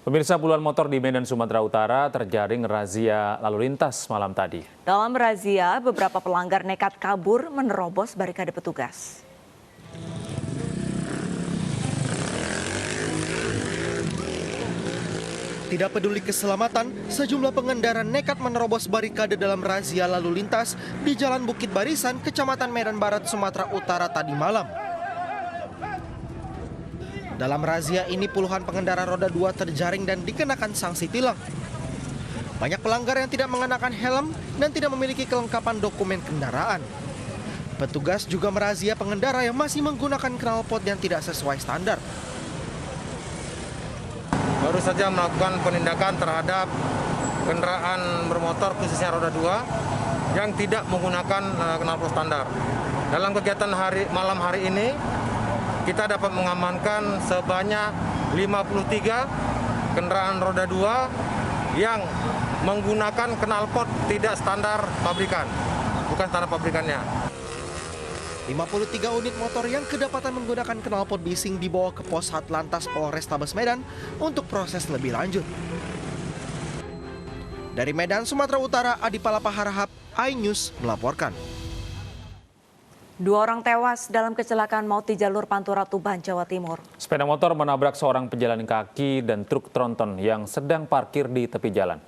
Pemirsa, puluhan motor di Medan, Sumatera Utara terjaring razia lalu lintas malam tadi. Dalam razia, beberapa pelanggar nekat kabur menerobos barikade petugas. Tidak peduli keselamatan, sejumlah pengendara nekat menerobos barikade dalam razia lalu lintas di Jalan Bukit Barisan, Kecamatan Medan Barat, Sumatera Utara tadi malam. Dalam razia ini puluhan pengendara roda 2 terjaring dan dikenakan sanksi tilang. Banyak pelanggar yang tidak mengenakan helm dan tidak memiliki kelengkapan dokumen kendaraan. Petugas juga merazia pengendara yang masih menggunakan knalpot yang tidak sesuai standar. Baru saja melakukan penindakan terhadap kendaraan bermotor khususnya roda 2 yang tidak menggunakan knalpot standar. Dalam kegiatan malam hari ini, kita dapat mengamankan sebanyak 53 kendaraan roda 2 yang menggunakan knalpot tidak standar pabrikan, bukan standar pabrikannya. 53 unit motor yang kedapatan menggunakan knalpot bising dibawa ke pos Satlantas Polrestabes Medan untuk proses lebih lanjut. Dari Medan, Sumatera Utara, Adi Palapa Harahap, iNews melaporkan. 2 orang tewas dalam kecelakaan maut di jalur Pantura Tuban, Jawa Timur. Sepeda motor menabrak seorang pejalan kaki dan truk tronton yang sedang parkir di tepi jalan.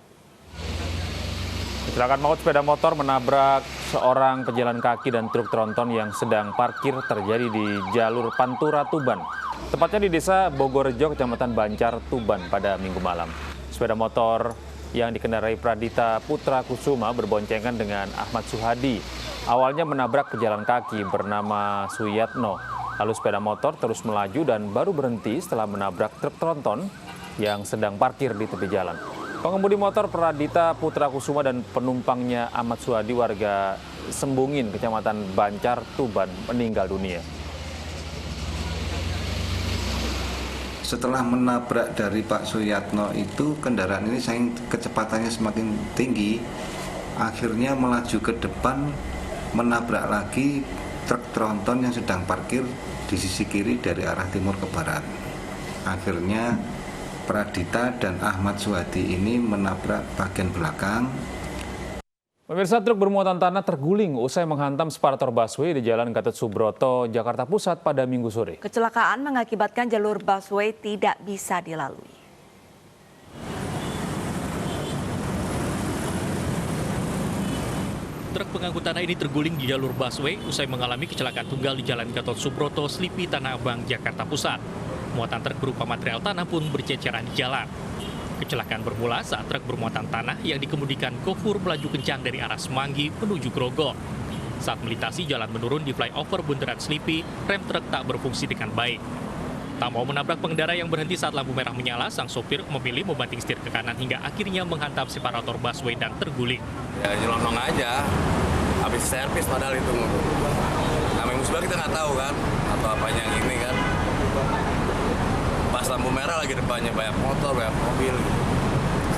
Kecelakaan maut sepeda motor menabrak seorang pejalan kaki dan truk tronton yang sedang parkir terjadi di jalur Pantura Tuban, tepatnya di Desa Bogorejo, Kecamatan Banjar, Tuban pada Minggu malam. Sepeda motor yang dikendarai Pradita Putra Kusuma berboncengan dengan Ahmad Suhadi. Awalnya menabrak pejalan kaki bernama Suyatno. Lalu sepeda motor terus melaju dan baru berhenti setelah menabrak truk tronton yang sedang parkir di tepi jalan. Pengemudi motor Pradita Putra Kusuma dan penumpangnya Ahmad Suhadi warga Sembungin, Kecamatan Banjar, Tuban, meninggal dunia. Setelah menabrak dari Pak Suyatno itu, kendaraan ini kecepatannya semakin tinggi, akhirnya melaju ke depan, menabrak lagi truk tronton yang sedang parkir di sisi kiri dari arah timur ke barat. Akhirnya Pradita dan Ahmad Suhadi ini menabrak bagian belakang. Pemirsa, truk bermuatan tanah terguling usai menghantam separator busway di Jalan Gatot Subroto, Jakarta Pusat pada Minggu sore. Kecelakaan mengakibatkan jalur busway tidak bisa dilalui. Truk pengangkut tanah ini terguling di jalur busway usai mengalami kecelakaan tunggal di Jalan Gatot Subroto, Slipi, Tanah Abang, Jakarta Pusat. Muatan truk berupa material tanah pun berceceran di jalan. Kecelakaan bermula saat truk bermuatan tanah yang dikemudikan Gofur melaju kencang dari arah Semanggi menuju Grogol. Saat melintasi jalan menurun di flyover Bundaran Slipi, rem truk tak berfungsi dengan baik. Tak mau menabrak pengendara yang berhenti saat lampu merah menyala, sang sopir memilih membanting setir ke kanan hingga akhirnya menghantam separator busway dan terguling. Ya nyelonong aja, habis servis padahal itu. Namanya musibah kita nggak tahu kan, atau apanya yang ini kan. Pas lampu merah lagi depannya banyak motor, banyak mobil.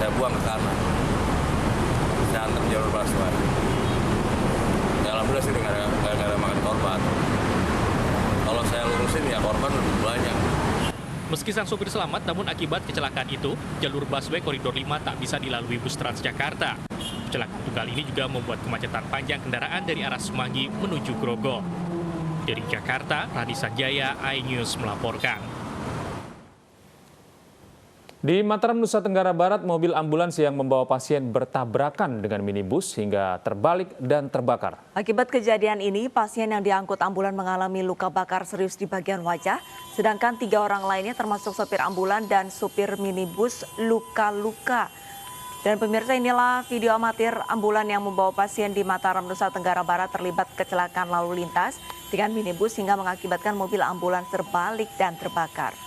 Saya buang ke kanan. Saya hantam jalur busway. Ya alhamdulillah sih nggak ada makan korban. Kalau saya lurusin ya korban lebih banyak. Meski sang sopir selamat, namun akibat kecelakaan itu, jalur busway koridor 5 tak bisa dilalui bus Transjakarta. Kecelakaan tunggal ini juga membuat kemacetan panjang kendaraan dari arah Semanggi menuju Grogol. Dari Jakarta, Radi Sanjaya, iNews melaporkan. Di Mataram, Nusa Tenggara Barat, mobil ambulans yang membawa pasien bertabrakan dengan minibus hingga terbalik dan terbakar. Akibat kejadian ini, pasien yang diangkut ambulan mengalami luka bakar serius di bagian wajah, sedangkan 3 orang lainnya termasuk sopir ambulan dan supir minibus luka-luka. Dan pemirsa, inilah video amatir ambulan yang membawa pasien di Mataram, Nusa Tenggara Barat terlibat kecelakaan lalu lintas dengan minibus hingga mengakibatkan mobil ambulans terbalik dan terbakar.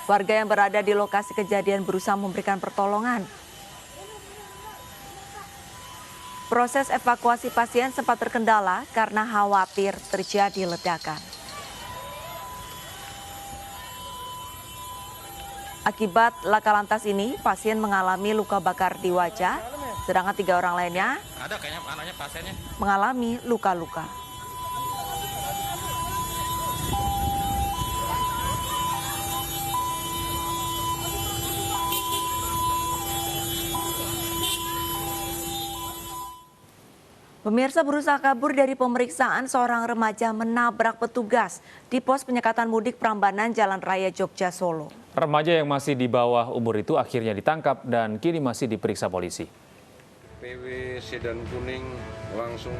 Warga yang berada di lokasi kejadian berusaha memberikan pertolongan. Proses evakuasi pasien sempat terkendala karena khawatir terjadi ledakan. Akibat laka lantas ini, pasien mengalami luka bakar di wajah, sedangkan 3 orang lainnya mengalami luka-luka. Pemirsa, berusaha kabur dari pemeriksaan, seorang remaja menabrak petugas di pos penyekatan mudik Prambanan Jalan Raya Jogja Solo. Remaja yang masih di bawah umur itu akhirnya ditangkap dan kini masih diperiksa polisi. PW sedan kuning langsung.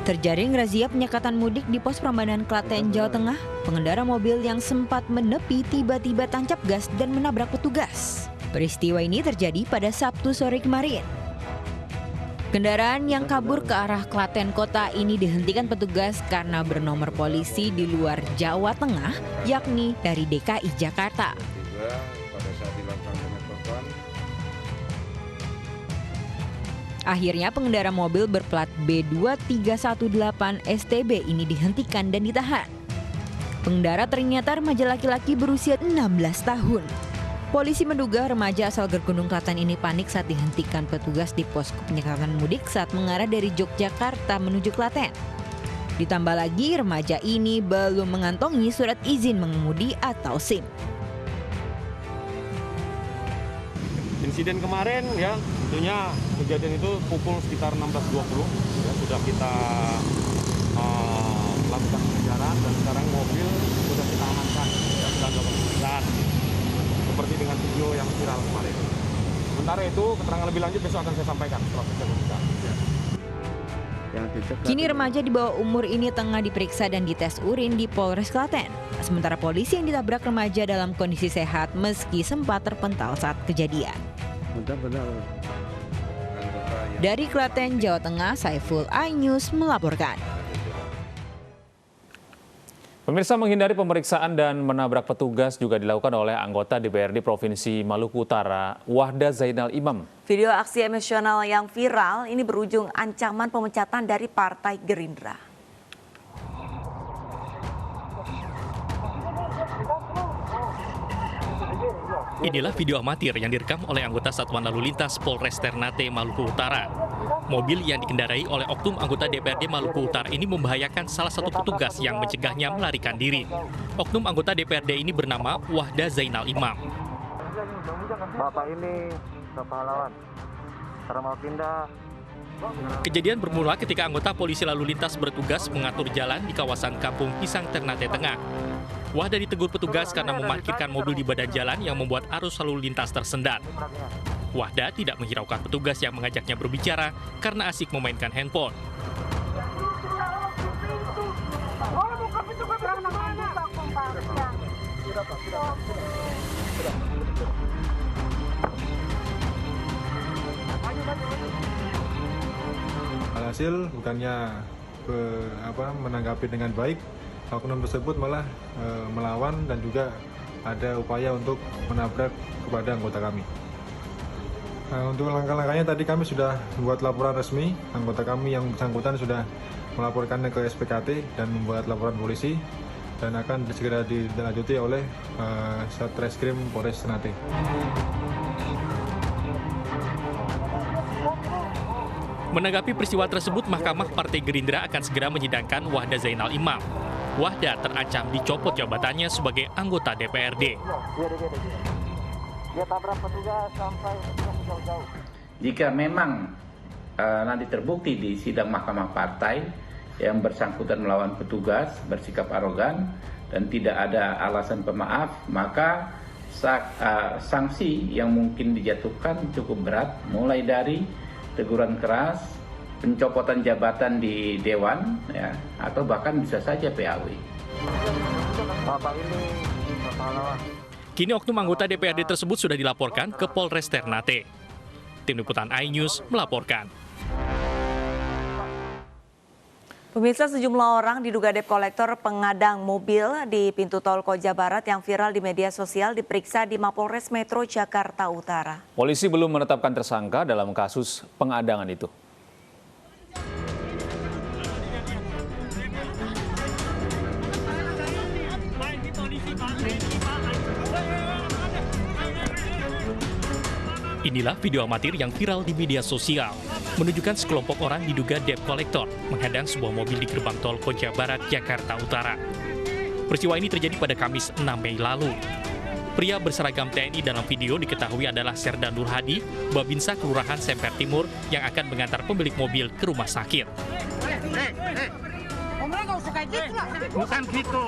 Terjaring razia penyekatan mudik di pos Prambanan, Klaten, Jawa Tengah, pengendara mobil yang sempat menepi tiba-tiba tancap gas dan menabrak petugas. Peristiwa ini terjadi pada Sabtu sore kemarin. Kendaraan yang kabur ke arah Klaten Kota ini dihentikan petugas karena bernomor polisi di luar Jawa Tengah, yakni dari DKI Jakarta. Pada saat dilakukan penyekatan, Akhirnya pengendara mobil berplat B2318 STB ini dihentikan dan ditahan. Pengendara ternyata remaja laki-laki berusia 16 tahun. Polisi menduga remaja asal Gergunung Klaten ini panik saat dihentikan petugas di posko penyekatan mudik saat mengarah dari Yogyakarta menuju Klaten. Ditambah lagi remaja ini belum mengantongi surat izin mengemudi atau SIM. Insiden kemarin ya tentunya kejadian itu pukul sekitar 16.20 ya, sudah kita lakukan pengejaran dan sekarang mobil sudah kita amankan ya, sudah dilakukan pemeriksaan seperti dengan video yang viral kemarin. Sementara itu keterangan lebih lanjut besok akan saya sampaikan setelah pemeriksaan. Kini remaja di bawah umur ini tengah diperiksa dan dites urin di Polres Klaten. Sementara polisi yang ditabrak remaja dalam kondisi sehat meski sempat terpental saat kejadian. Dari Klaten, Jawa Tengah, Saiful iNews melaporkan. Pemirsa, menghindari pemeriksaan dan menabrak petugas juga dilakukan oleh anggota DPRD Provinsi Maluku Utara, Wahda Zainal Imam. Video aksi emosional yang viral ini berujung ancaman pemecatan dari Partai Gerindra. Inilah video amatir yang direkam oleh anggota Satuan Lalu Lintas Polres Ternate, Maluku Utara. Mobil yang dikendarai oleh oknum anggota DPRD Maluku Utara ini membahayakan salah satu petugas yang mencegahnya melarikan diri. Oknum anggota DPRD ini bernama Wahda Zainal Imam. Bapak ini pahlawan, karena mau pindah. Kejadian bermula ketika anggota polisi lalu lintas bertugas mengatur jalan di kawasan Kampung Pisang Ternate Tengah. Wahda ditegur petugas karena memarkirkan mobil di badan jalan yang membuat arus lalu lintas tersendat. Wahda tidak menghiraukan petugas yang mengajaknya berbicara karena asik memainkan handphone. Alhasil bukannya menanggapi dengan baik, oknum tersebut malah melawan dan juga ada upaya untuk menabrak kepada anggota kami. Untuk langkah-langkahnya tadi kami sudah membuat laporan resmi, anggota kami yang bersangkutan sudah melaporkannya ke SPKT dan membuat laporan polisi dan akan segera dilanjuti oleh Satreskrim Polres Ternate. Menanggapi peristiwa tersebut, Mahkamah Partai Gerindra akan segera menyidangkan Wahda Zainal Imam. Wahda terancam dicopot jabatannya sebagai anggota DPRD. Jika memang nanti terbukti di sidang Mahkamah Partai yang bersangkutan melawan petugas, bersikap arogan, dan tidak ada alasan pemaaf, maka sanksi yang mungkin dijatuhkan cukup berat, mulai dari teguran keras, pencopotan jabatan di Dewan, ya, atau bahkan bisa saja PAW. Kini oknum anggota DPRD tersebut sudah dilaporkan ke Polres Ternate. Tim Liputan iNews melaporkan. Pemirsa, sejumlah orang diduga debt collector pengadang mobil di pintu tol Koja Barat yang viral di media sosial diperiksa di Mapolres Metro Jakarta Utara. Polisi belum menetapkan tersangka dalam kasus pengadangan itu. Inilah video amatir yang viral di media sosial. Menunjukkan sekelompok orang diduga debt collector menghadang sebuah mobil di gerbang tol Koja Barat, Jakarta Utara. Peristiwa ini terjadi pada Kamis 6 Mei lalu. Pria berseragam TNI dalam video diketahui adalah Serda Nur Hadi, Babinsa Kelurahan Semper Timur yang akan mengantar pemilik mobil ke rumah sakit. Bukan gitu.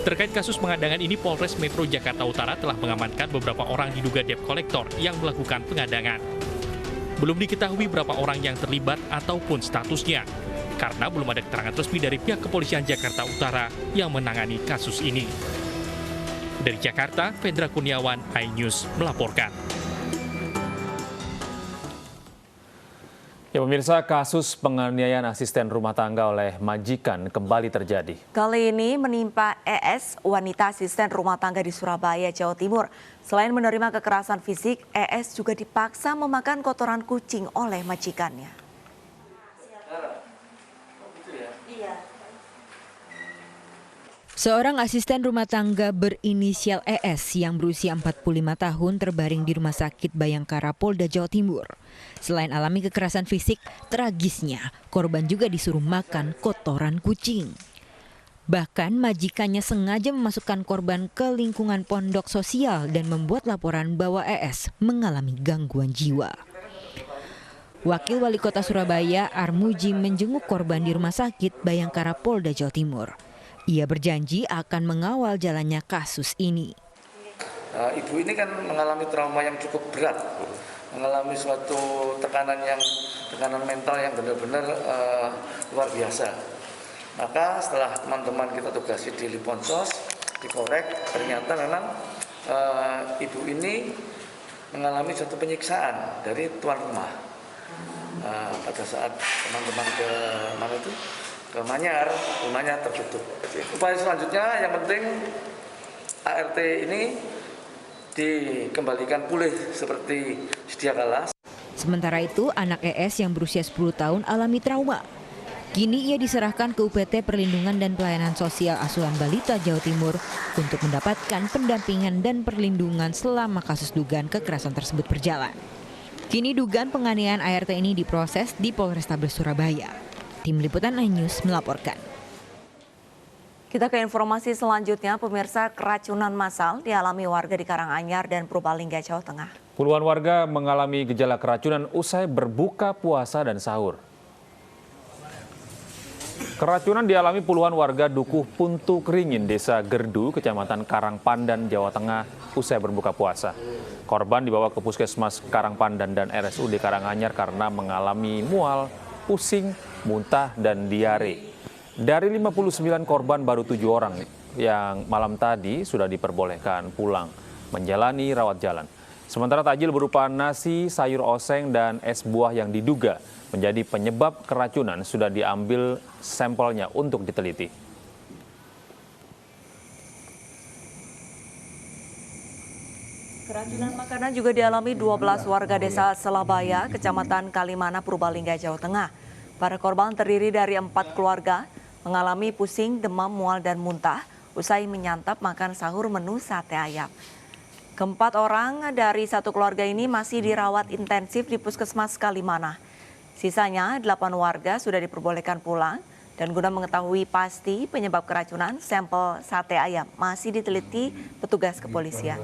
Terkait kasus pengadangan ini, Polres Metro Jakarta Utara telah mengamankan beberapa orang diduga debt collector yang melakukan pengadangan. Belum diketahui berapa orang yang terlibat ataupun statusnya, karena belum ada keterangan resmi dari pihak kepolisian Jakarta Utara yang menangani kasus ini. Dari Jakarta, Fendra Kurniawan, iNews melaporkan. Ya pemirsa, kasus penganiayaan asisten rumah tangga oleh majikan kembali terjadi. Kali ini menimpa ES, wanita asisten rumah tangga di Surabaya, Jawa Timur. Selain menerima kekerasan fisik, ES juga dipaksa memakan kotoran kucing oleh majikannya. Seorang asisten rumah tangga berinisial ES yang berusia 45 tahun terbaring di Rumah Sakit Bayangkara, Polda Jawa Timur. Selain alami kekerasan fisik, tragisnya korban juga disuruh makan kotoran kucing. Bahkan majikannya sengaja memasukkan korban ke lingkungan pondok sosial dan membuat laporan bahwa ES mengalami gangguan jiwa. Wakil Wali Kota Surabaya, Armuji, menjenguk korban di Rumah Sakit Bayangkara, Polda Jawa Timur. Ia berjanji akan mengawal jalannya kasus ini. Ibu ini kan mengalami trauma yang cukup berat, mengalami suatu tekanan mental yang benar-benar luar biasa. Maka setelah teman-teman kita tugasi di Liponsos, dikorek, ternyata memang ibu ini mengalami suatu penyiksaan dari tuan rumah. Pada saat teman-teman ke mana itu? Ke Manyar, rumahnya tertutup. Upaya selanjutnya yang penting ART ini dikembalikan pulih seperti sedia kala. Sementara itu, anak ES yang berusia 10 tahun alami trauma. Kini ia diserahkan ke UPT Perlindungan dan Pelayanan Sosial Asuhan Balita Jawa Timur untuk mendapatkan pendampingan dan perlindungan selama kasus dugaan kekerasan tersebut berjalan. Kini dugaan penganiayaan ART ini diproses di Polrestabes Surabaya. Tim Liputan iNews melaporkan. Kita ke informasi selanjutnya, pemirsa, keracunan massal dialami warga di Karanganyar dan Purbalingga, Jawa Tengah. Puluhan warga mengalami gejala keracunan usai berbuka puasa dan sahur. Keracunan dialami puluhan warga Dukuh Puntu Keringin, Desa Gerdu, Kecamatan Karangpandan, Jawa Tengah, usai berbuka puasa. Korban dibawa ke Puskesmas Karangpandan dan RSUD Karanganyar karena mengalami mual, pusing, muntah, dan diare. Dari 59 korban, baru 7 orang yang malam tadi sudah diperbolehkan pulang menjalani rawat jalan. Sementara takjil berupa nasi, sayur oseng, dan es buah yang diduga menjadi penyebab keracunan sudah diambil sampelnya untuk diteliti. Keracunan makanan juga dialami 12 warga desa Selabaya, Kecamatan Kalimana, Purbalingga, Jawa Tengah. Para korban terdiri dari 4 keluarga, mengalami pusing, demam, mual, dan muntah usai menyantap makan sahur menu sate ayam. Keempat orang dari satu keluarga ini masih dirawat intensif di Puskesmas Kalimana. Sisanya 8 warga sudah diperbolehkan pulang dan guna mengetahui pasti penyebab keracunan, sampel sate ayam masih diteliti petugas kepolisian.